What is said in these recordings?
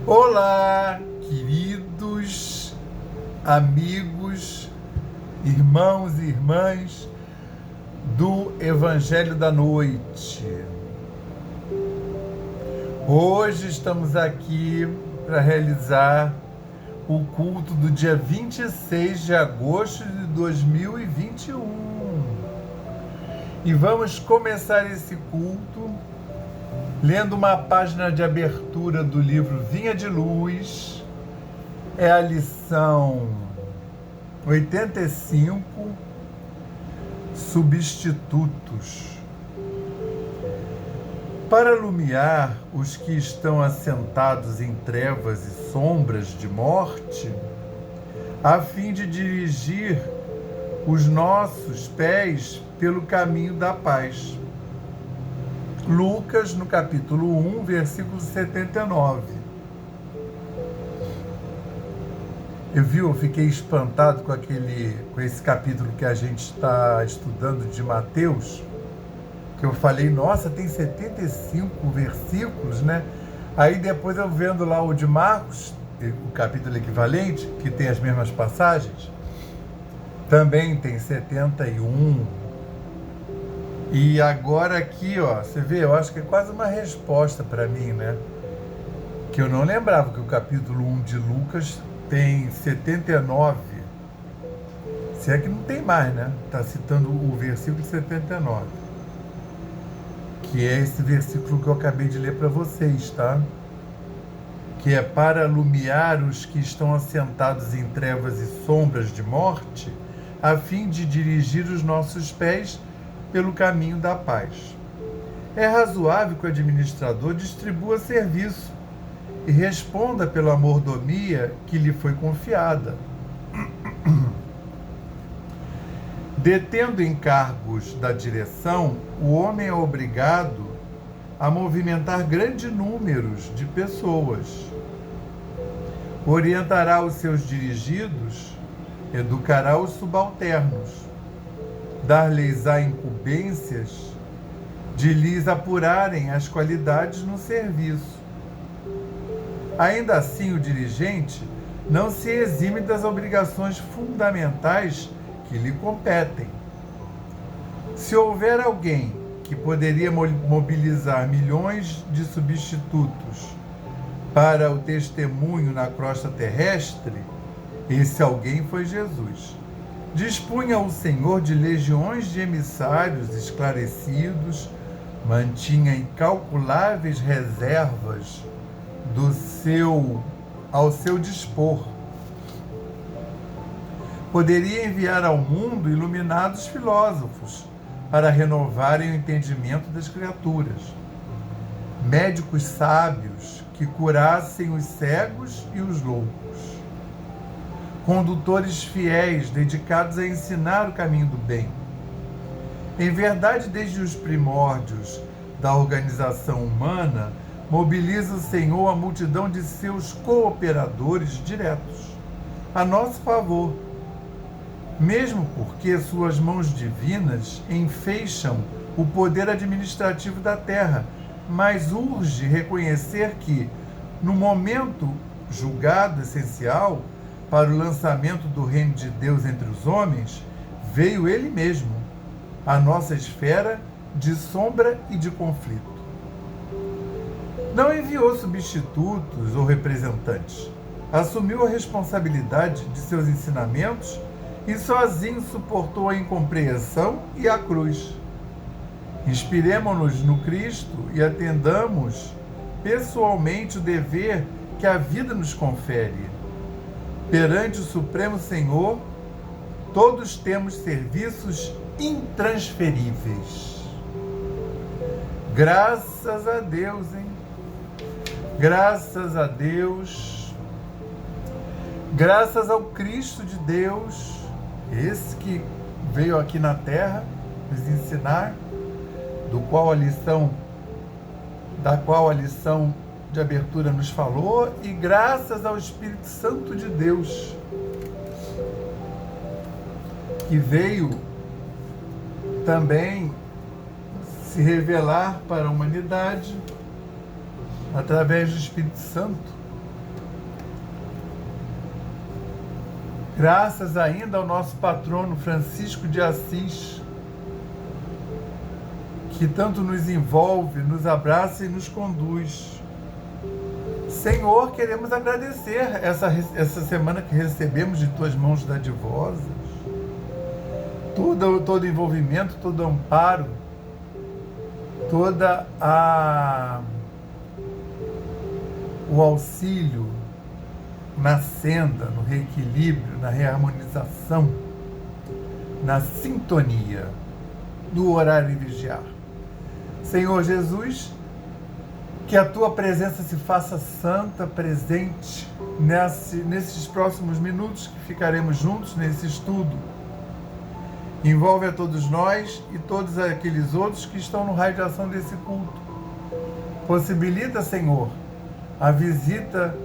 Olá, queridos amigos, irmãos e irmãs do Evangelho da Noite. Hoje estamos aqui para realizar o culto do dia 26 de agosto de 2021. E vamos começar esse culto lendo uma página de abertura do livro Vinha de Luz. É a lição 85, Substitutos. Para iluminar os que estão assentados em trevas e sombras de morte, a fim de dirigir os nossos pés pelo caminho da paz. Lucas, no capítulo 1, versículo 79. Eu fiquei espantado com esse capítulo que a gente está estudando de Mateus, que eu falei, nossa, tem 75 versículos, né? Aí depois eu vendo lá o de Marcos, o capítulo equivalente, que tem as mesmas passagens, também tem 71. E agora aqui, ó, você vê, eu acho que é quase uma resposta para mim, né? Que eu não lembrava que o capítulo 1 de Lucas tem 79. Se é que não tem mais, né? Está citando o versículo 79. Que é esse versículo que eu acabei de ler para vocês, tá? Que é para iluminar os que estão assentados em trevas e sombras de morte, a fim de dirigir os nossos pés pelo caminho da paz. É razoável que o administrador distribua serviço e responda pela mordomia que lhe foi confiada. Detendo encargos da direção, o homem é obrigado a movimentar grandes números de pessoas. Orientará os seus dirigidos, educará os subalternos, dar-lhes-á incumbências de lhes apurarem as qualidades no serviço. Ainda assim, o dirigente não se exime das obrigações fundamentais que lhe competem. Se houver alguém que poderia mobilizar milhões de substitutos para o testemunho na crosta terrestre, esse alguém foi Jesus. Dispunha o Senhor de legiões de emissários esclarecidos, mantinha incalculáveis reservas ao seu dispor. Poderia enviar ao mundo iluminados filósofos para renovarem o entendimento das criaturas, médicos sábios que curassem os cegos e os loucos, condutores fiéis dedicados a ensinar o caminho do bem. Em verdade, desde os primórdios da organização humana, mobiliza o Senhor a multidão de seus cooperadores diretos a nosso favor, mesmo porque suas mãos divinas enfeixam o poder administrativo da terra, mas urge reconhecer que, no momento julgado essencial para o lançamento do reino de Deus entre os homens, veio Ele mesmo, a nossa esfera de sombra e de conflito. Não enviou substitutos ou representantes, assumiu a responsabilidade de seus ensinamentos e sozinho suportou a incompreensão e a cruz. Inspiremo-nos no Cristo e atendamos pessoalmente o dever que a vida nos confere. Perante o Supremo Senhor, todos temos serviços intransferíveis. Graças a Deus, hein? Graças a Deus. Graças ao Cristo de Deus, esse que veio aqui na terra nos ensinar, da qual a lição de abertura nos falou, e graças ao Espírito Santo de Deus, que veio também se revelar para a humanidade através do Espírito Santo Graças ainda ao nosso patrono Francisco de Assis, que tanto nos envolve, nos abraça e nos conduz. Senhor, queremos agradecer essa semana que recebemos de Tuas mãos dadivosas, todo envolvimento, todo amparo, toda o auxílio na senda, no reequilíbrio, na reharmonização, na sintonia, no orar e vigiar. Senhor Jesus, que a Tua presença se faça santa, presente nesses próximos minutos que ficaremos juntos nesse estudo. Envolve a todos nós e todos aqueles outros que estão no raio de ação desse culto. Possibilita, Senhor, a visita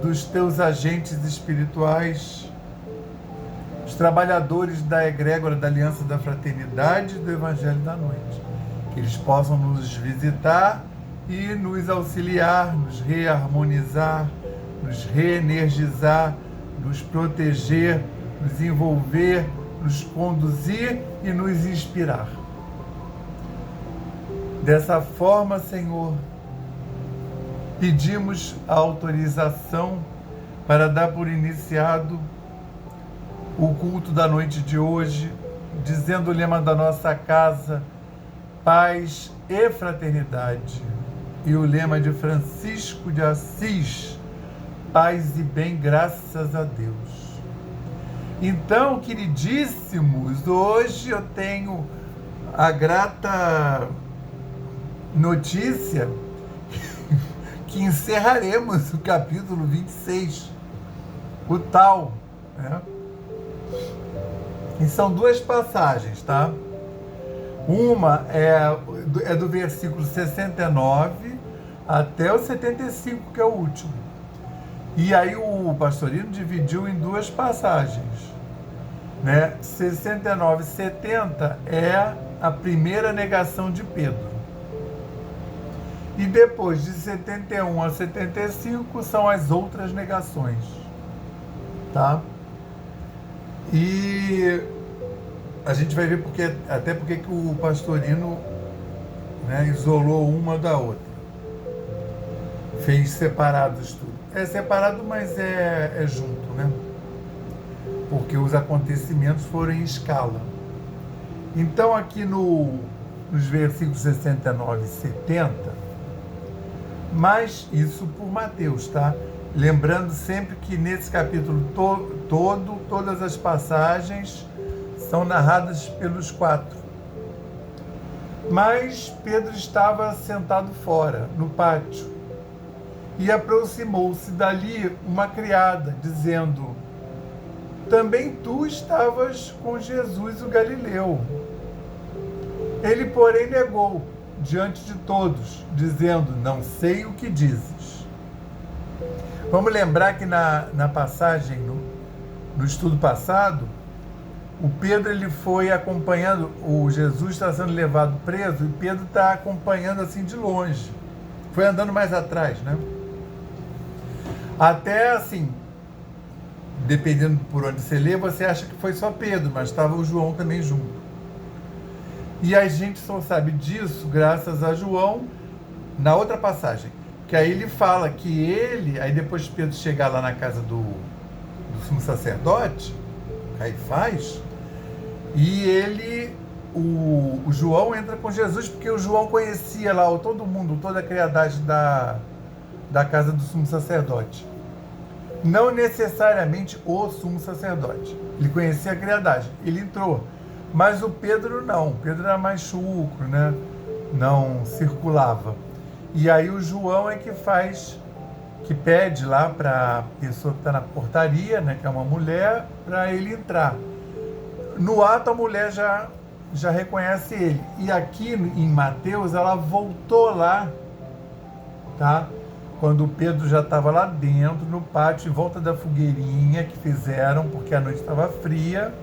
dos Teus agentes espirituais, os trabalhadores da egrégora da Aliança da Fraternidade e do Evangelho da Noite. Que eles possam nos visitar e nos auxiliar, nos reharmonizar, nos reenergizar, nos proteger, nos envolver, nos conduzir e nos inspirar. Dessa forma, Senhor, pedimos a autorização para dar por iniciado o culto da noite de hoje, dizendo o lema da nossa casa: paz e fraternidade. E o lema de Francisco de Assis: paz e bem, graças a Deus. Então, queridíssimos, hoje eu tenho a grata notícia que encerraremos o capítulo 26, o tal, né? E são duas passagens, tá? Uma é do versículo 69 até o 75, que é o último. E aí o pastorino dividiu em duas passagens, né? 69 e 70 é a primeira negação de Pedro. E depois de 71 a 75 são as outras negações, tá? E a gente vai ver até porque que o pastorino, né, isolou uma da outra. Fez separado estudo. É separado, mas é junto, né? Porque os acontecimentos foram em escala. Então, aqui nos versículos 69 e 70, mas isso por Mateus, tá? Lembrando sempre que nesse capítulo todas as passagens são narradas pelos quatro. Mas Pedro estava sentado fora, no pátio, e aproximou-se dali uma criada, dizendo: também tu estavas com Jesus o Galileu. Ele, porém, negou diante de todos, dizendo: não sei o que dizes. Vamos lembrar que na passagem, no estudo passado, o Pedro ele foi acompanhando, o Jesus está sendo levado preso, e Pedro está acompanhando assim de longe. Foi andando mais atrás, né? Até assim, dependendo por onde você lê, você acha que foi só Pedro, mas estava o João também junto. E a gente só sabe disso graças a João na outra passagem. Que aí ele fala que ele, aí depois de Pedro chegar lá na casa do sumo sacerdote, Caifás, e o João entra com Jesus, porque o João conhecia lá todo mundo, toda a criadagem da casa do sumo sacerdote. Não necessariamente o sumo sacerdote. Ele conhecia a criadagem, ele entrou. Mas o Pedro não. O Pedro era mais chucro, né? Não circulava. E aí o João é que pede lá para a pessoa que está na portaria, né, que é uma mulher, para ele entrar. No ato a mulher já reconhece ele. E aqui em Mateus ela voltou lá, tá? Quando o Pedro já estava lá dentro, no pátio, em volta da fogueirinha que fizeram, porque a noite estava fria.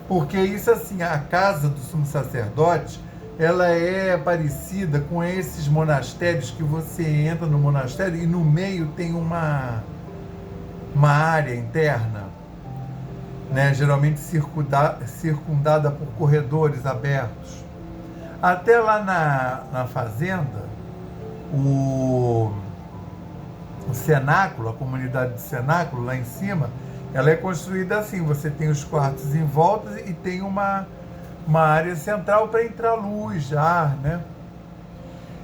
Porque isso assim, a casa do sumo sacerdote, ela é parecida com esses monastérios que você entra no monastério e no meio tem uma área interna. né, geralmente circundada por corredores abertos. Até lá na fazenda, o cenáculo, a comunidade de cenáculo, lá em cima, ela é construída assim, você tem os quartos em volta e tem uma área central para entrar luz, ar, né?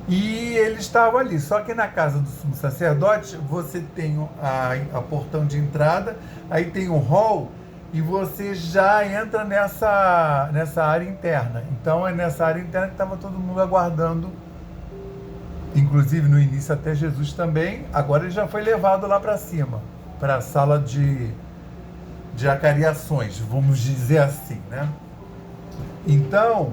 E ele estava ali, só que na casa do sumo sacerdote, você tem a portão de entrada, aí tem o hall, e você já entra nessa área interna. Então é nessa área interna que estava todo mundo aguardando, inclusive no início até Jesus também. Agora ele já foi levado lá para cima, para a sala de acariações, vamos dizer assim, né? Então,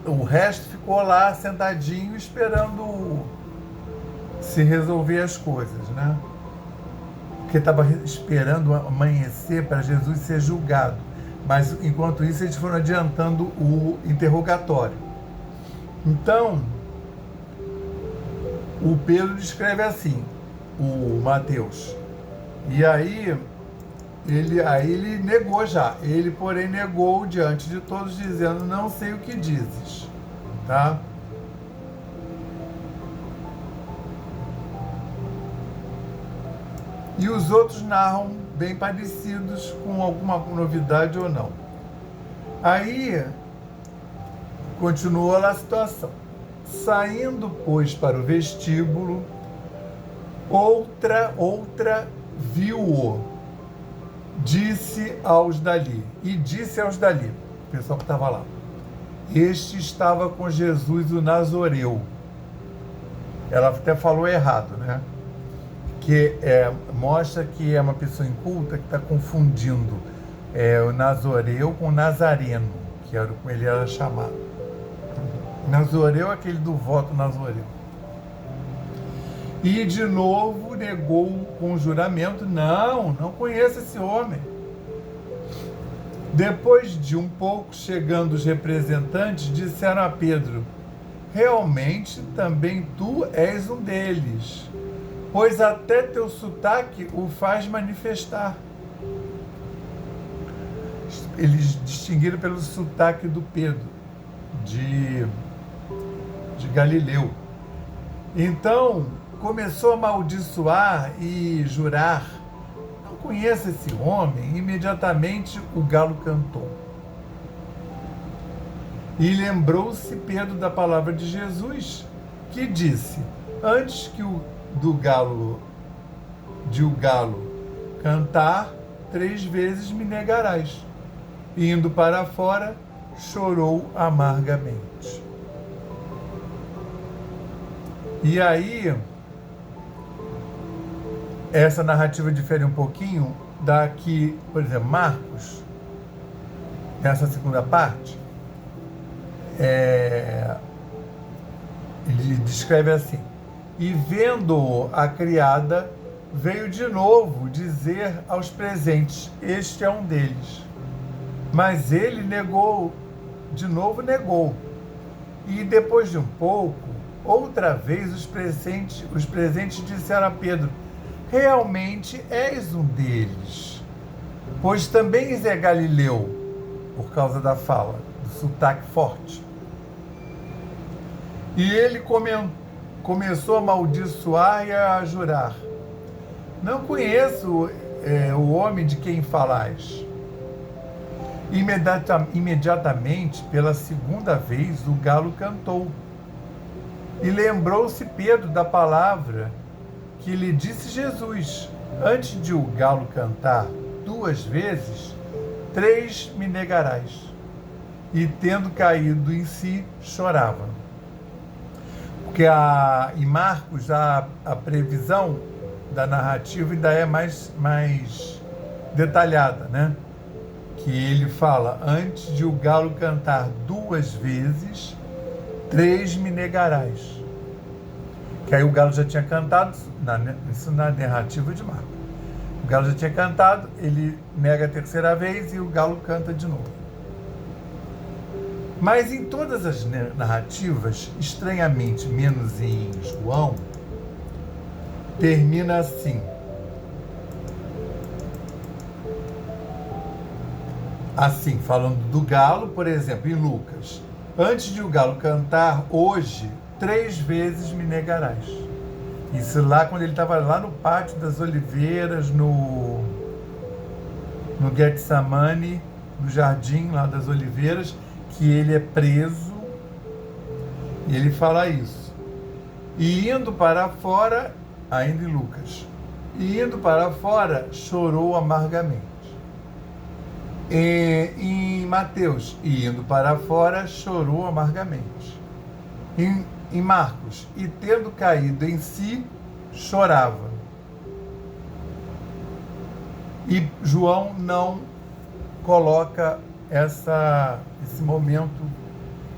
o resto ficou lá sentadinho esperando se resolver as coisas, né? Porque estava esperando amanhecer para Jesus ser julgado. Mas, enquanto isso, eles foram adiantando o interrogatório. Então, o Pedro descreve assim, o Mateus. E aí ele negou já. Ele, porém, negou diante de todos, dizendo, não sei o que dizes. Tá? E os outros narram bem parecidos, com alguma novidade ou não. Aí, continuou lá a situação. Saindo, pois, para o vestíbulo, outra viu-o. Disse aos dali, o pessoal que estava lá, este estava com Jesus o Nazoreu. Ela até falou errado, né? Que mostra que é uma pessoa inculta que está confundindo o Nazoreu com o Nazareno, que era como ele era chamado. Nazoreu é aquele do voto Nazoreu. E de novo negou com juramento, não conheço esse homem. Depois de um pouco, chegando os representantes, disseram a Pedro, realmente também tu és um deles, pois até teu sotaque o faz manifestar. Eles distinguiram pelo sotaque do Pedro, de Galileu. Então, começou a amaldiçoar e jurar, não conheço esse homem. Imediatamente o galo cantou. E lembrou-se Pedro da palavra de Jesus, que disse, antes que o galo cantar, 3 vezes me negarás. Indo para fora, chorou amargamente. E aí, essa narrativa difere um pouquinho da que, por exemplo, Marcos, nessa segunda parte, ele descreve assim, e vendo a criada, veio de novo dizer aos presentes, este é um deles. Mas ele negou, de novo negou. E depois de um pouco, outra vez os presentes disseram a Pedro, realmente és um deles, pois também é Galileu, por causa da fala, do sotaque forte. E ele começou a amaldiçoar e a jurar, não conheço o homem de quem falais. Imediatamente, pela segunda vez, o galo cantou. E lembrou-se Pedro da palavra que lhe disse Jesus, antes de o galo cantar 2 vezes, 3 me negarás. E tendo caído em si, chorava. Porque em Marcos a previsão da narrativa ainda é mais detalhada, né? Que ele fala, antes de o galo cantar 2 vezes, 3 me negarás. Que aí o galo já tinha cantado, isso na narrativa de Marcos. O galo já tinha cantado, ele nega a 3ª vez e o galo canta de novo. Mas em todas as narrativas, estranhamente, menos em João, termina assim. Assim, falando do galo, por exemplo, em Lucas, antes de o galo cantar, hoje, 3 vezes me negarás. Isso lá quando ele estava lá no pátio das oliveiras, no Getsemane, no jardim lá das oliveiras, que ele é preso, e ele fala isso. E indo para fora, ainda em Lucas, e indo para fora, chorou amargamente. Em Mateus, e indo para fora, chorou amargamente. Em Marcos, e tendo caído em si, chorava. E João não coloca esse momento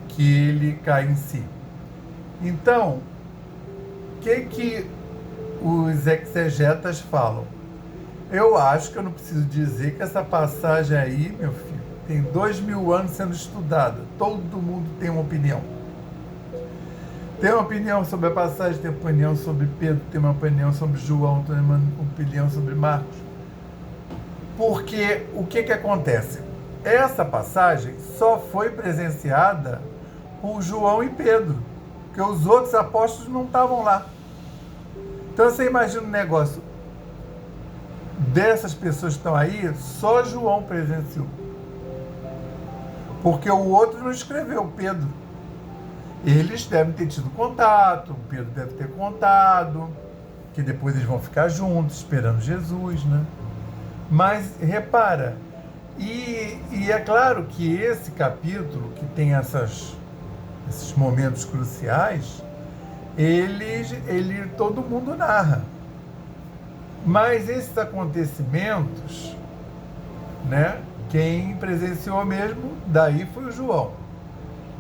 que ele cai em si. Então, o que os exegetas falam? Eu acho que eu não preciso dizer que essa passagem aí, meu filho, tem 2000 anos sendo estudada. Todo mundo tem uma opinião. Tem uma opinião sobre a passagem, tem uma opinião sobre Pedro, tem uma opinião sobre João, tem uma opinião sobre Marcos. Porque o que acontece? Essa passagem só foi presenciada por João e Pedro, porque os outros apóstolos não estavam lá. Então você imagina um negócio dessas pessoas que estão aí, só João presenciou. Porque o outro não escreveu, Pedro. Eles devem ter tido contato, Pedro deve ter contado, que depois eles vão ficar juntos, esperando Jesus, né? Mas, repara, e é claro que esse capítulo, que tem esses momentos cruciais, todo mundo narra. Mas esses acontecimentos, né, quem presenciou mesmo, daí foi o João.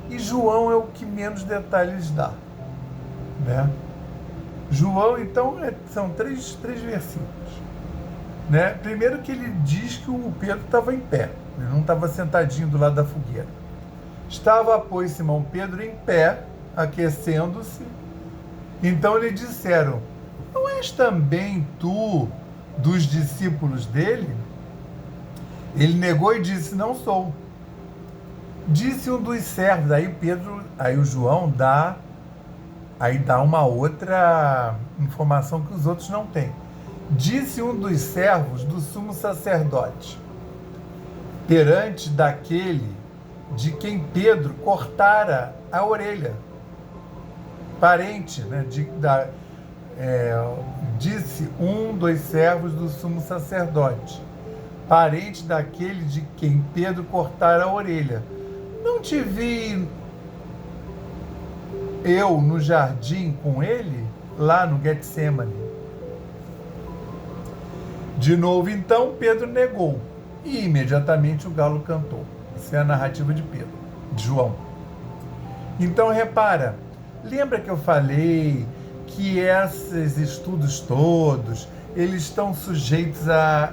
E João é o que menos detalhes dá, né? João, então, são três versículos, né? Primeiro que ele diz que o Pedro estava em pé, ele não estava sentadinho do lado da fogueira. Estava, pois, Simão Pedro em pé, aquecendo-se. Então lhe disseram: não és também tu dos discípulos dele? Ele negou e disse: não sou. Disse um dos servos, aí o João dá uma outra informação que os outros não têm. Disse um dos servos do sumo sacerdote, perante daquele de quem Pedro cortara a orelha. Parente, né? Disse um dos servos do sumo sacerdote, parente daquele de quem Pedro cortara a orelha. Não te vi eu no jardim com ele, lá no Getsemane? De novo, então, Pedro negou, e imediatamente o galo cantou. Essa é a narrativa de Pedro, de João. Então, repara, lembra que eu falei que esses estudos todos, eles estão sujeitos a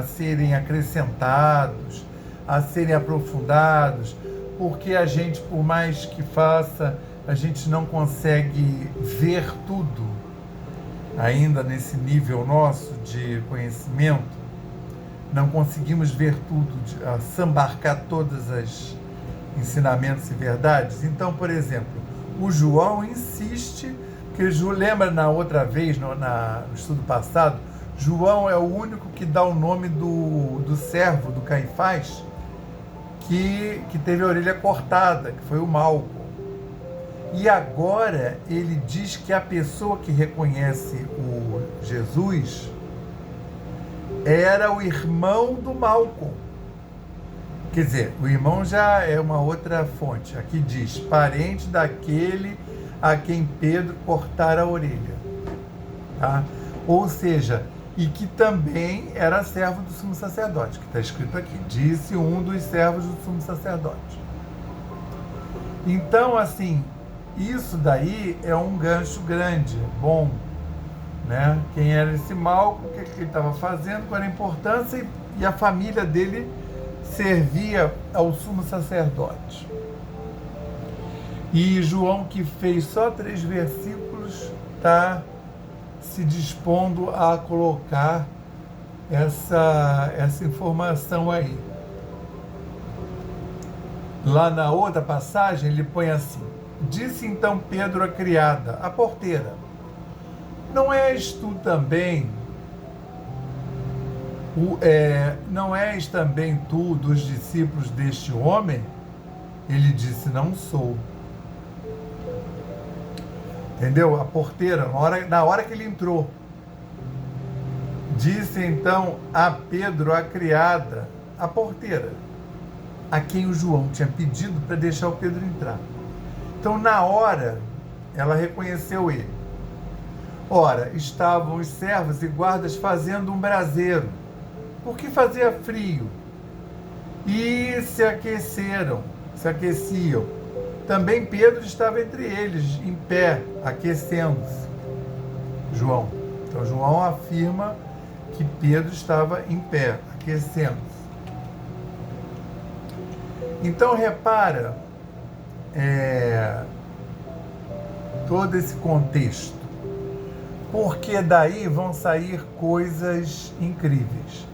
serem acrescentados, a serem aprofundados, porque a gente, por mais que faça, a gente não consegue ver tudo, ainda nesse nível nosso de conhecimento, não conseguimos ver tudo, sambarcar todos os ensinamentos e verdades. Então, por exemplo, o João insiste, que lembra na outra vez, no estudo passado, João é o único que dá o nome do servo do Caifás, que teve a orelha cortada, que foi o Malco. E agora ele diz que a pessoa que reconhece o Jesus era o irmão do Malco. Quer dizer, o irmão já é uma outra fonte. Aqui diz, parente daquele a quem Pedro cortara a orelha. Tá? Ou seja, e que também era servo do sumo sacerdote, que está escrito aqui. Disse um dos servos do sumo sacerdote. Então, assim, isso daí é um gancho grande, bom, né? Quem era esse Malco, o que ele estava fazendo, qual era a importância, e a família dele servia ao sumo sacerdote. E João, que fez só 3 versículos, está se dispondo a colocar essa informação aí. Lá na outra passagem, ele põe assim: disse então Pedro à criada, a porteira: não és tu também, não és também tu dos discípulos deste homem? Ele disse: não sou. Entendeu? A porteira, na hora que ele entrou. Disse então a Pedro, a criada, a porteira, a quem o João tinha pedido para deixar o Pedro entrar. Então, na hora, ela reconheceu ele. Ora, estavam os servos e guardas fazendo um braseiro, porque fazia frio, e se aqueciam. Também Pedro estava entre eles, em pé, aquecendo-se. João. Então, João afirma que Pedro estava em pé, aquecendo-se. Então, repara todo esse contexto, porque daí vão sair coisas incríveis.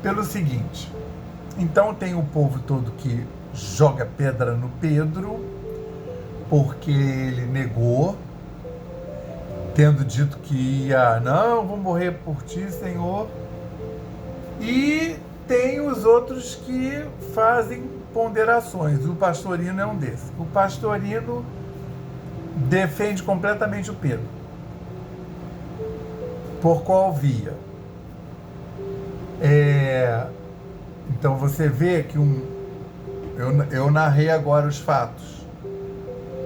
Pelo seguinte, então tem o povo todo que joga pedra no Pedro, porque ele negou, tendo dito que ia, não, vou morrer por ti, Senhor. E tem os outros que fazem ponderações. O Pastorino é um desses. O Pastorino defende completamente o Pedro. Por qual via? Então você vê que eu narrei agora os fatos,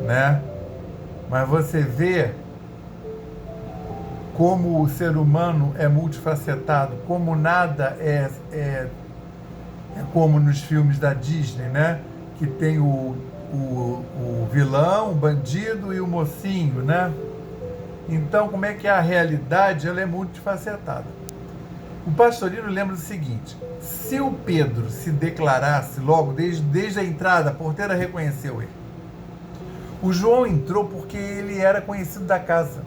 né? Mas você vê como o ser humano é multifacetado, como nada é como nos filmes da Disney, né? Que tem o vilão, o bandido e o mocinho, né? Então, como é que a realidade ela é multifacetada? O Pastorino lembra o seguinte: se o Pedro se declarasse logo, desde a entrada, a porteira reconheceu ele. O João entrou porque ele era conhecido da casa,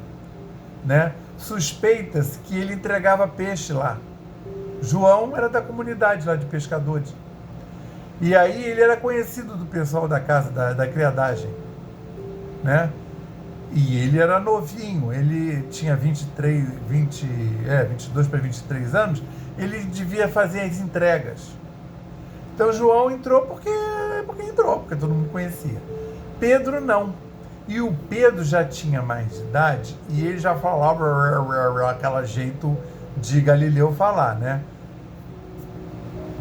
né? Suspeita-se que ele entregava peixe lá. João era da comunidade lá de pescadores. E aí ele era conhecido do pessoal da casa, da criadagem, né? E ele era novinho, ele tinha 22 para 23 anos, ele devia fazer as entregas. Então João entrou porque todo mundo conhecia. Pedro não. E o Pedro já tinha mais idade e ele já falava aquele jeito de Galileu falar, né?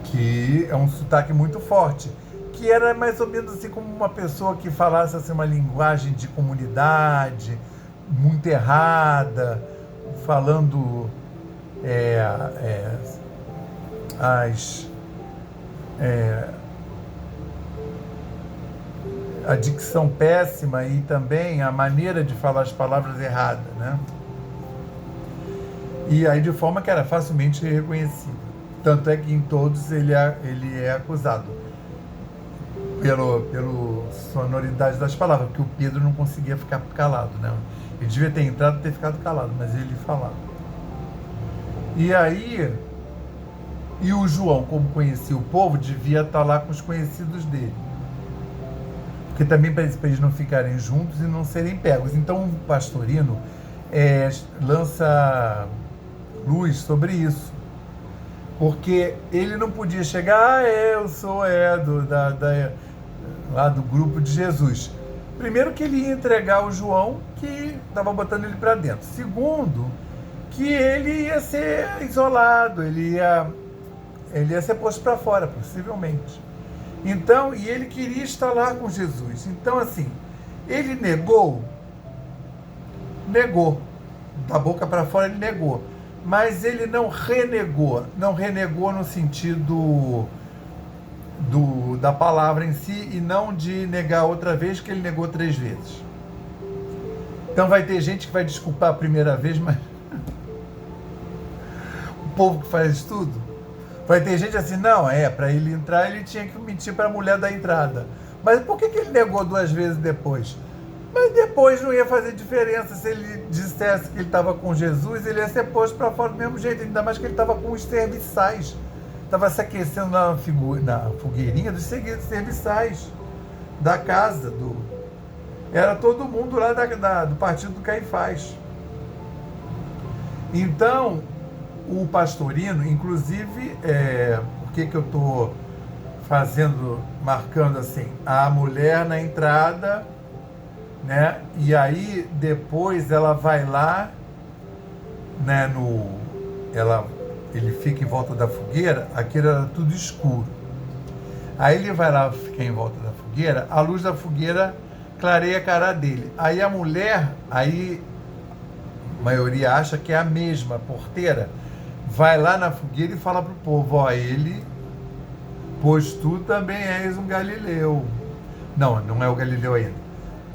Que é um sotaque muito forte, que era mais ou menos assim como uma pessoa que falasse assim, uma linguagem de comunidade, muito errada, falando a dicção péssima e também a maneira de falar as palavras erradas, né? E aí de forma que era facilmente reconhecível. Tanto é que em todos ele é acusado pela sonoridade das palavras, porque o Pedro não conseguia ficar calado, né? Ele devia ter entrado e ter ficado calado, mas ele falava. E aí, o João, como conhecia o povo, devia estar lá com os conhecidos dele. Porque também para eles não ficarem juntos e não serem pegos. Então o Pastorino lança luz sobre isso. Porque ele não podia chegar, eu sou lá do grupo de Jesus. Primeiro que ele ia entregar o João, que estava botando ele para dentro. Segundo, que ele ia ser isolado, ele ia ser posto para fora, possivelmente. Então, e ele queria estar lá com Jesus. Então, assim, ele negou. Da boca para fora ele negou. Mas ele não renegou no sentido da palavra em si e não de negar outra vez, que ele negou 3 vezes. Então vai ter gente que vai desculpar a primeira vez, mas o povo que faz tudo, vai ter gente assim, não, para ele entrar ele tinha que mentir para a mulher da entrada. Mas por que ele negou 2 vezes depois? Mas depois não ia fazer diferença. Se ele dissesse que ele estava com Jesus, ele ia ser posto para fora do mesmo jeito, ainda mais que ele estava com os serviçais. estava se aquecendo na fogueirinha dos serviçais da casa. Era todo mundo lá do partido do Caifás. Então, o Pastorino, inclusive, por que eu estou marcando assim, a mulher na entrada, né? E aí depois ela vai lá, né? Ele fica em volta da fogueira, aquilo era tudo escuro. Aí ele vai lá ficar em volta da fogueira, a luz da fogueira clareia a cara dele. Aí a mulher, a maioria acha que é a mesma porteira, vai lá na fogueira e fala pro povo, ó, pois tu também és um Galileu. Não é o Galileu ainda.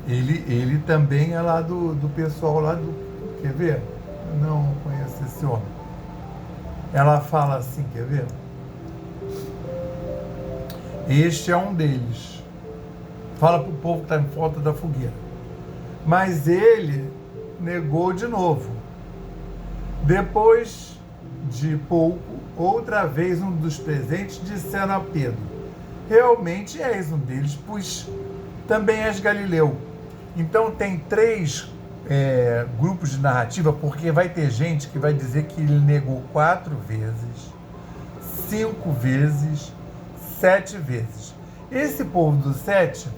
Ele também é lá do pessoal lá quer ver? Não conheço esse homem. Ela fala assim, quer ver? Este é um deles. Fala para o povo que está em volta da fogueira. Mas ele negou de novo. Depois de pouco, outra vez um dos presentes disseram a Pedro, realmente és um deles, pois também és Galileu. Então tem 3 grupos de narrativa, porque vai ter gente que vai dizer que ele negou 4 vezes, 5 vezes, 7 vezes. Esse povo do 7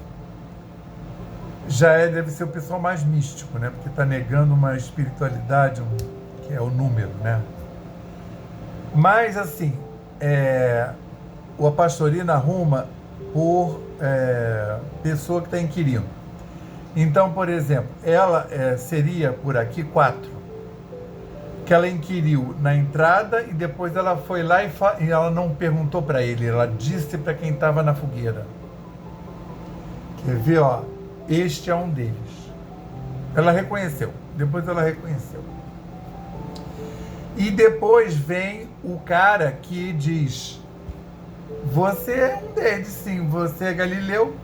deve ser o pessoal mais místico, né? Porque está negando uma espiritualidade, que é o número, né? Mas assim, o Pastorino arruma por pessoa que está inquirindo. Então, por exemplo, ela seria por aqui 4, que ela inquiriu na entrada e depois ela foi lá e ela não perguntou para ele, ela disse para quem estava na fogueira. Quer ver, ó? Este é um deles. Ela reconheceu, depois ela reconheceu. E depois vem o cara que diz, você é um deles, sim, você é Galileu,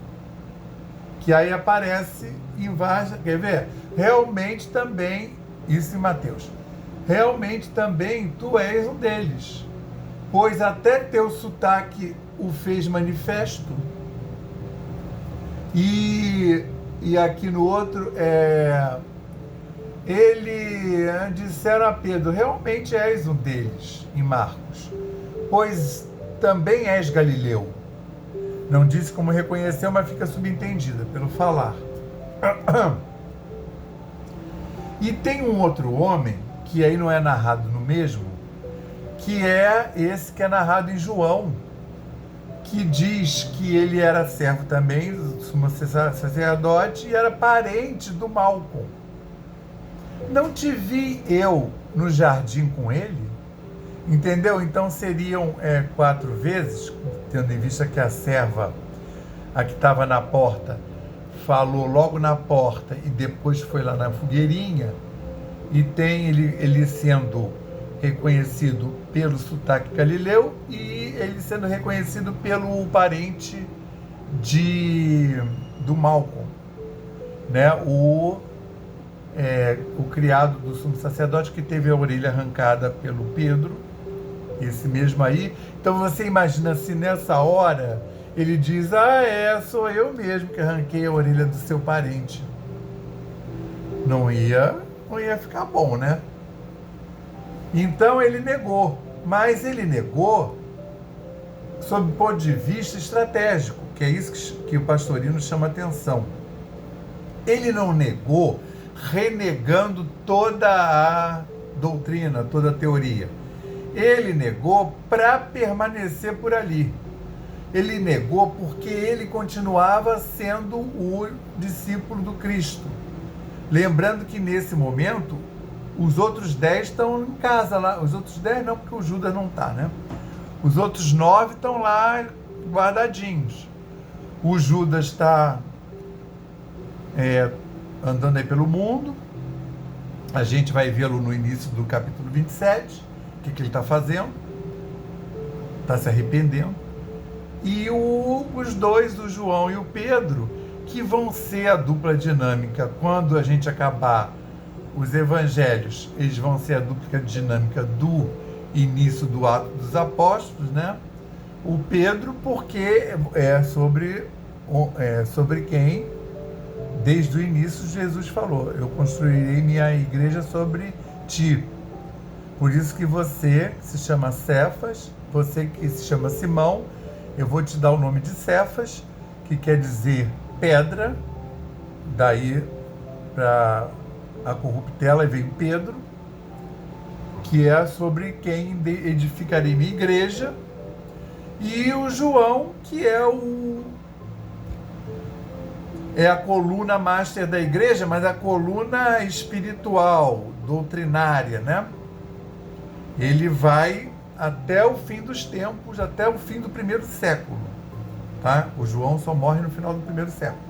que aí aparece embaixo, quer ver? Realmente também, isso em Mateus, realmente também tu és um deles, pois até teu sotaque o fez manifesto. E aqui no outro, disseram a Pedro, realmente és um deles, em Marcos, pois também és Galileu. Não disse como reconheceu, mas fica subentendida pelo falar. E tem um outro homem, que aí não é narrado no mesmo, que é esse que é narrado em João, que diz que ele era servo também, sumo sacerdote, e era parente do Malcom. Não te vi eu no jardim com ele? Entendeu? Então seriam 4 vezes, tendo em vista que a serva, a que estava na porta, falou logo na porta e depois foi lá na fogueirinha, e tem ele sendo reconhecido pelo sotaque Galileu e ele sendo reconhecido pelo parente do Malcom, né? O criado do sumo sacerdote que teve a orelha arrancada pelo Pedro, esse mesmo aí. Então você imagina se nessa hora ele diz, sou eu mesmo que arranquei a orelha do seu parente. Não ia ficar bom, né? Então ele negou, mas ele negou sob o ponto de vista estratégico, que é isso que o Pastorino chama atenção. Ele não negou renegando toda a doutrina, toda a teoria. Ele negou para permanecer por ali. Ele negou porque ele continuava sendo o discípulo do Cristo. Lembrando que nesse momento, os outros 10 estão em casa lá. Os outros 10 não, porque o Judas não está, né? Os outros 9 estão lá guardadinhos. O Judas está andando aí pelo mundo. A gente vai vê-lo no início do capítulo 27. O que ele está fazendo? Está se arrependendo. E os 2, o João e o Pedro, que vão ser a dupla dinâmica. Quando a gente acabar os evangelhos, eles vão ser a dupla dinâmica do início do Ato dos Apóstolos, né? O Pedro, porque é sobre quem, desde o início, Jesus falou: eu construirei minha igreja sobre ti. Por isso que você, que se chama Cefas, você que se chama Simão, eu vou te dar o nome de Cefas, que quer dizer pedra, daí para a corruptela veio Pedro, que é sobre quem edificarei minha igreja, e o João, que é a coluna master da igreja, mas a coluna espiritual, doutrinária, né? Ele vai até o fim dos tempos, até o fim do primeiro século, tá? O João só morre no final do primeiro século,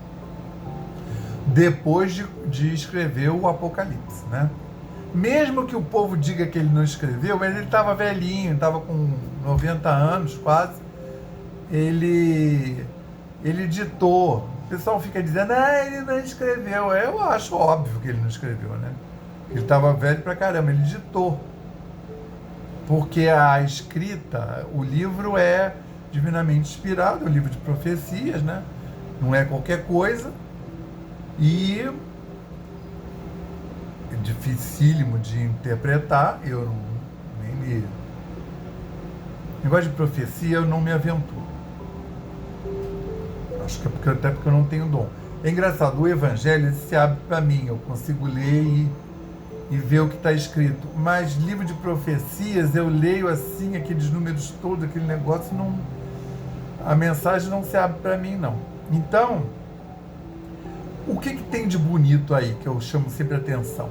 depois de escrever o Apocalipse, né? Mesmo que o povo diga que ele não escreveu, mas ele estava velhinho, estava com 90 anos quase, ele ditou. O pessoal fica dizendo, ele não escreveu. Eu acho óbvio que ele não escreveu, né? Ele estava velho pra caramba, ele ditou. Porque a escrita, o livro é divinamente inspirado, é um livro de profecias, né? Não é qualquer coisa. E é dificílimo de interpretar. Eu negócio de profecia eu não me aventuro. Acho que é até porque eu não tenho dom. É engraçado, o Evangelho se abre para mim, eu consigo ler e ver o que está escrito. Mas livro de profecias, eu leio assim, aqueles números todos, aquele negócio, não, a mensagem não se abre para mim, não. Então, o que tem de bonito aí, que eu chamo sempre a atenção?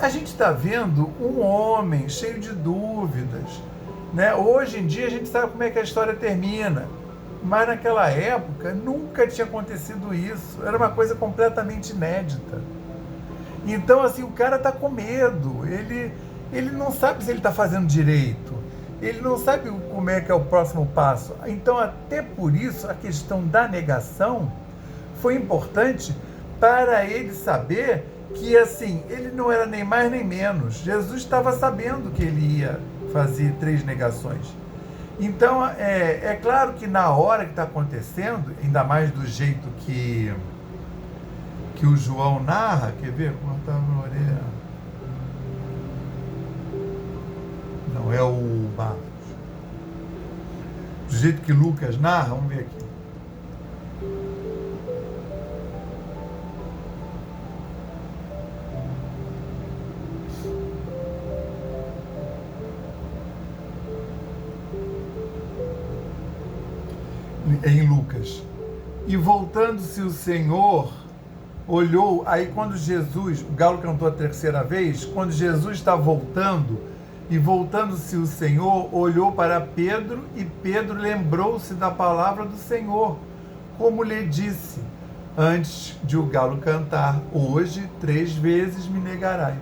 A gente está vendo um homem cheio de dúvidas, né? Hoje em dia a gente sabe como é que a história termina. Mas naquela época nunca tinha acontecido isso. Era uma coisa completamente inédita. Então, assim, o cara está com medo. Ele não sabe se ele está fazendo direito. Ele não sabe como é que é o próximo passo. Então, até por isso, a questão da negação foi importante para ele saber que, assim, ele não era nem mais nem menos. Jesus estava sabendo que ele ia fazer 3 negações. Então, é claro que na hora que está acontecendo, ainda mais do jeito que o João narra, quer ver? Cortar a orelha. Não, é o Marcos. Do jeito que Lucas narra, vamos ver aqui. Em Lucas. E voltando-se o Senhor, olhou, aí quando Jesus, o galo cantou a 3ª vez, quando Jesus está voltando, e voltando-se o Senhor, olhou para Pedro, e Pedro lembrou-se da palavra do Senhor, como lhe disse, antes de o galo cantar, hoje 3 vezes me negarás.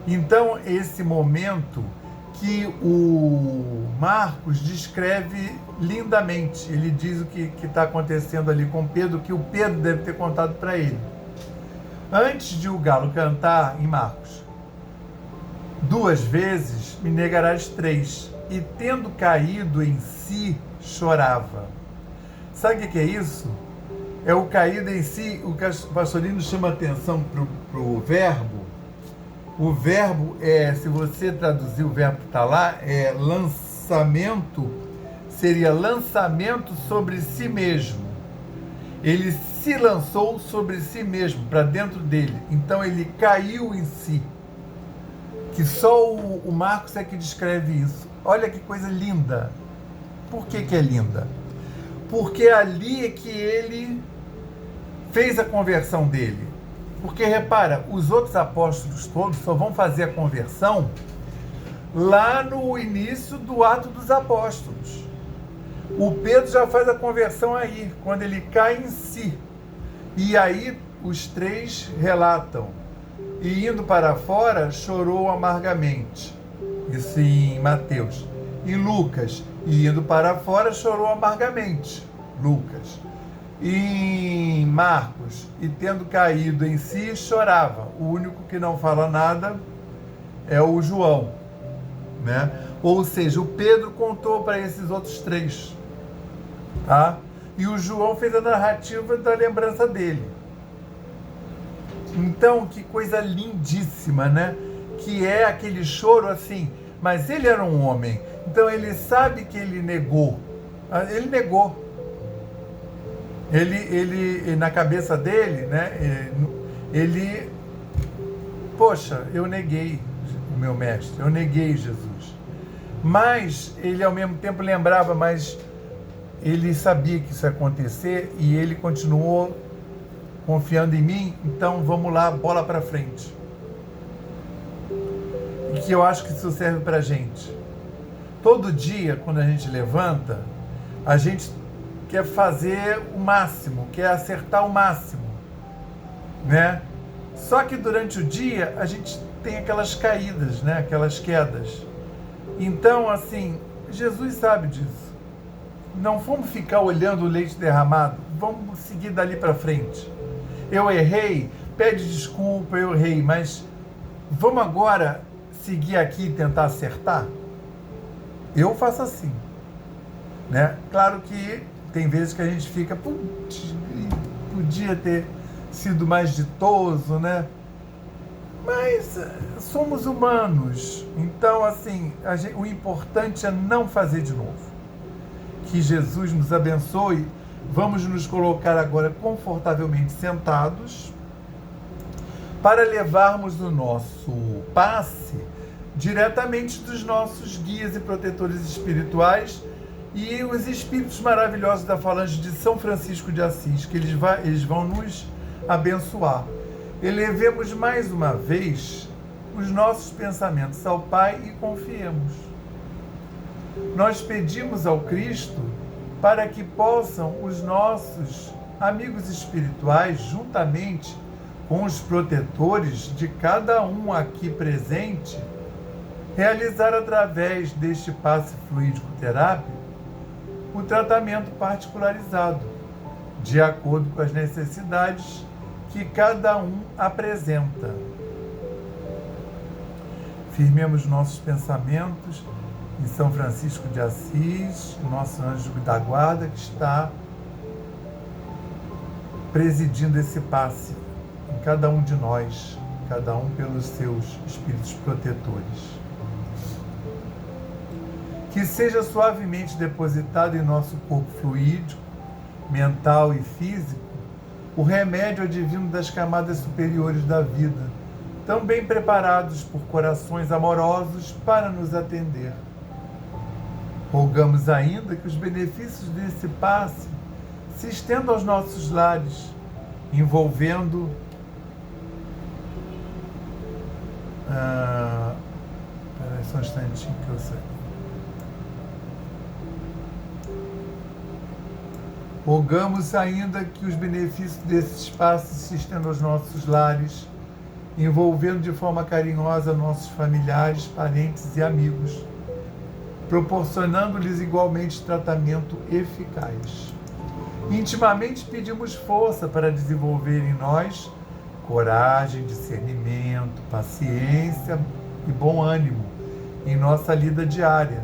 Então, esse momento que o Marcos descreve lindamente. Ele diz o que está acontecendo ali com Pedro, que o Pedro deve ter contado para ele. Antes de o galo cantar, em Marcos, 2 vezes me negarás 3, e tendo caído em si, chorava. Sabe o que é isso? É o caído em si. O pastorino chama atenção para o verbo. O verbo se você traduzir o verbo que está lá, é lançamento, seria lançamento sobre si mesmo. Ele se lançou sobre si mesmo, para dentro dele. Então ele caiu em si. Que só o Marcos é que descreve isso. Olha que coisa linda. Por que é linda? Porque ali é que ele fez a conversão dele. Porque, repara, os outros apóstolos todos só vão fazer a conversão lá no início do Ato dos Apóstolos. O Pedro já faz a conversão aí, quando ele cai em si. E aí os 3 relatam. E indo para fora, chorou amargamente. Isso em Mateus. E Lucas, e indo para fora, chorou amargamente. Lucas. Em Marcos, e tendo caído em si, chorava. O único que não fala nada é o João. né? Ou seja, o Pedro contou para esses outros 3, tá? E o João fez a narrativa da lembrança dele. Então, que coisa lindíssima, né? Que é aquele choro assim, mas ele era um homem, então ele sabe que ele negou. Ele negou. Ele na cabeça dele, né? Poxa, eu neguei o meu mestre, eu neguei Jesus. Mas ele ao mesmo tempo lembrava, mas ele sabia que isso ia acontecer e ele continuou confiando em mim, então vamos lá, bola para frente. E que eu acho que isso serve para a gente. Todo dia, quando a gente levanta, a gente quer fazer o máximo, quer acertar o máximo, né? Só que durante o dia a gente tem aquelas caídas, né? Aquelas quedas. Então, assim, Jesus sabe disso. Não vamos ficar olhando o leite derramado, vamos seguir dali para frente. Eu errei, pede desculpa, eu errei, mas vamos agora seguir aqui e tentar acertar? Eu faço assim, né? Claro que tem vezes que a gente fica, putz, podia ter sido mais ditoso, né? Mas somos humanos, então assim, o importante é não fazer de novo. Que Jesus nos abençoe. Vamos nos colocar agora confortavelmente sentados para levarmos o nosso passe diretamente dos nossos guias e protetores espirituais e os espíritos maravilhosos da falange de São Francisco de Assis, que eles vão nos abençoar. Elevemos mais uma vez os nossos pensamentos ao Pai e confiemos. Nós pedimos ao Cristo para que possam os nossos amigos espirituais, juntamente com os protetores de cada um aqui presente, realizar através deste passe fluídico terápico o tratamento particularizado, de acordo com as necessidades que cada um apresenta. Firmemos nossos pensamentos em São Francisco de Assis, o nosso anjo da guarda, que está presidindo esse passe em cada um de nós, cada um pelos seus espíritos protetores. Que seja suavemente depositado em nosso corpo fluídico, mental e físico, o remédio advindo das camadas superiores da vida, tão bem preparados por corações amorosos para nos atender. Rogamos ainda que os benefícios desse passe se estendam aos nossos lares, envolvendo Espera só um instantinho que eu sei. Rogamos ainda que os benefícios desse espaço se estendam aos nossos lares, envolvendo de forma carinhosa nossos familiares, parentes e amigos, proporcionando-lhes igualmente tratamento eficaz. Intimamente pedimos força para desenvolver em nós coragem, discernimento, paciência e bom ânimo em nossa lida diária,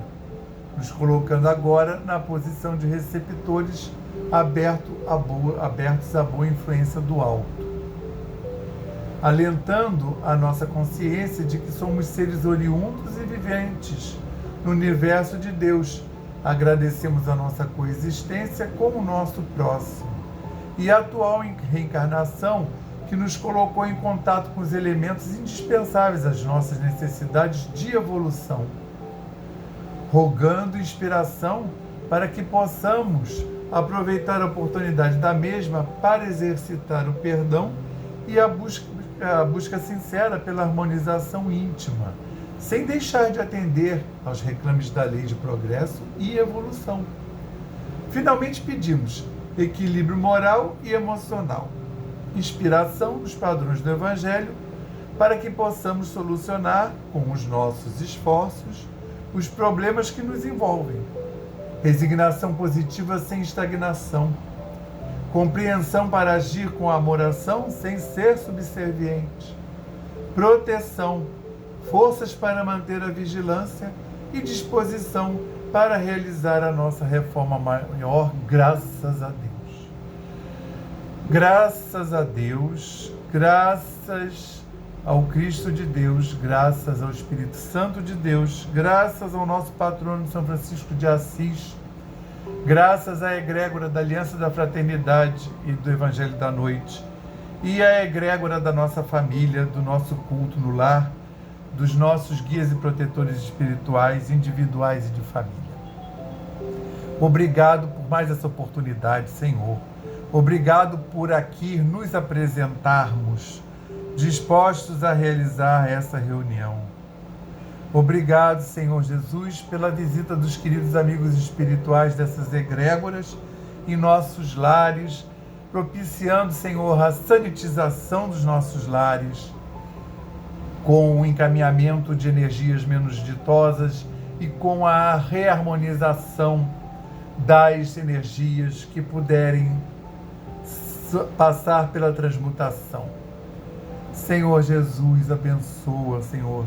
nos colocando agora na posição de receptores abertos à boa influência do alto, alentando a nossa consciência de que somos seres oriundos e viventes no universo de Deus. Agradecemos a nossa coexistência com o nosso próximo e a atual reencarnação que nos colocou em contato com os elementos indispensáveis às nossas necessidades de evolução, rogando inspiração para que possamos aproveitar a oportunidade da mesma para exercitar o perdão e a busca sincera pela harmonização íntima, sem deixar de atender aos reclames da lei de progresso e evolução. Finalmente pedimos equilíbrio moral e emocional, inspiração dos padrões do Evangelho, para que possamos solucionar, com os nossos esforços, os problemas que nos envolvem. Resignação positiva sem estagnação, compreensão para agir com amor-ação sem ser subserviente, proteção, forças para manter a vigilância e disposição para realizar a nossa reforma maior, graças a Deus. Graças a Deus, graças ao Cristo de Deus, graças ao Espírito Santo de Deus, graças ao nosso patrono São Francisco de Assis, graças à egrégora da Aliança da Fraternidade e do Evangelho da Noite, e à egrégora da nossa família, do nosso culto no lar, dos nossos guias e protetores espirituais, individuais e de família. Obrigado por mais essa oportunidade, Senhor. Obrigado por aqui nos apresentarmos, dispostos a realizar essa reunião. Obrigado, Senhor Jesus, pela visita dos queridos amigos espirituais dessas egrégoras em nossos lares, propiciando, Senhor, a sanitização dos nossos lares, com o encaminhamento de energias menos ditosas e com a reharmonização das energias que puderem passar pela transmutação. Senhor Jesus, abençoa, Senhor,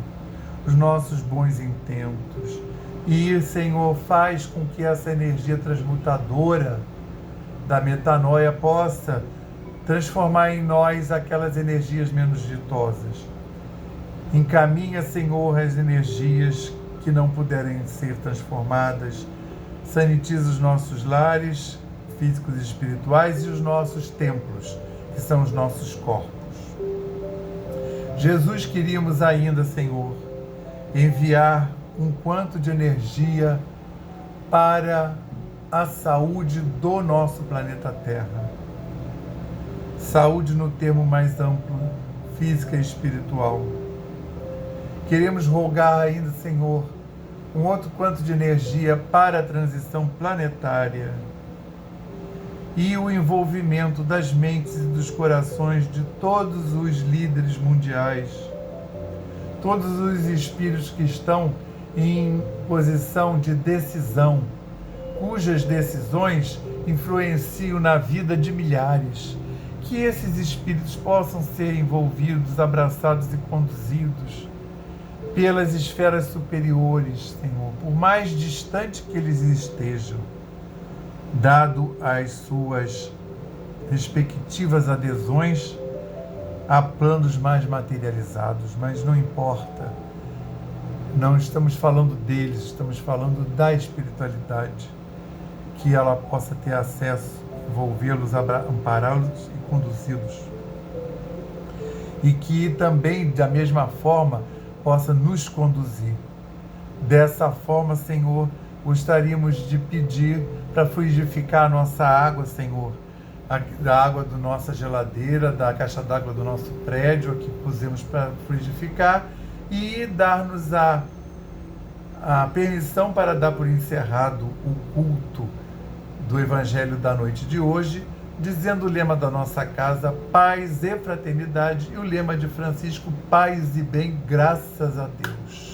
os nossos bons intentos e, Senhor, faz com que essa energia transmutadora da metanoia possa transformar em nós aquelas energias menos ditosas. Encaminha, Senhor, as energias que não puderem ser transformadas, sanitiza os nossos lares físicos e espirituais e os nossos templos, que são os nossos corpos. Jesus, queríamos ainda, Senhor, enviar um quanto de energia para a saúde do nosso planeta Terra. Saúde no termo mais amplo, física e espiritual. Queremos rogar ainda, Senhor, um outro quanto de energia para a transição planetária e o envolvimento das mentes e dos corações de todos os líderes mundiais, todos os espíritos que estão em posição de decisão, cujas decisões influenciam na vida de milhares. Que esses espíritos possam ser envolvidos, abraçados e conduzidos pelas esferas superiores, Senhor, por mais distante que eles estejam, dado as suas respectivas adesões a planos mais materializados, mas não importa. Não estamos falando deles, estamos falando da espiritualidade, que ela possa ter acesso, envolvê-los, ampará-los e conduzi-los. E que também, da mesma forma, possa nos conduzir. Dessa forma, Senhor, gostaríamos de pedir para fluidificar a nossa água, Senhor, da água da nossa geladeira, da caixa d'água do nosso prédio, aqui pusemos para fluidificar, e dar-nos a permissão para dar por encerrado o culto do Evangelho da noite de hoje, dizendo o lema da nossa casa, paz e fraternidade, e o lema de Francisco, paz e bem, graças a Deus.